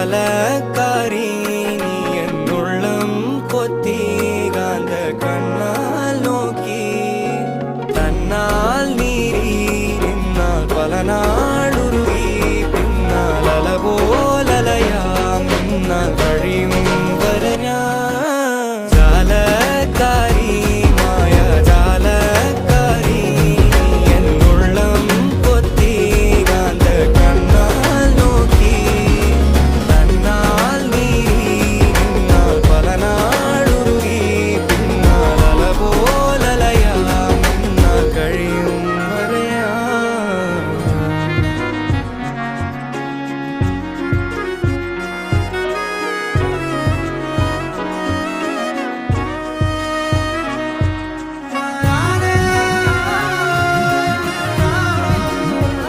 കാലക്കാരി നീ എന്നുള്ളം കൊത്തി കാന്ത കണ്ണാൽ നോക്കി തന്നാൽ നീരി നിന്നാൽ പല നാൾ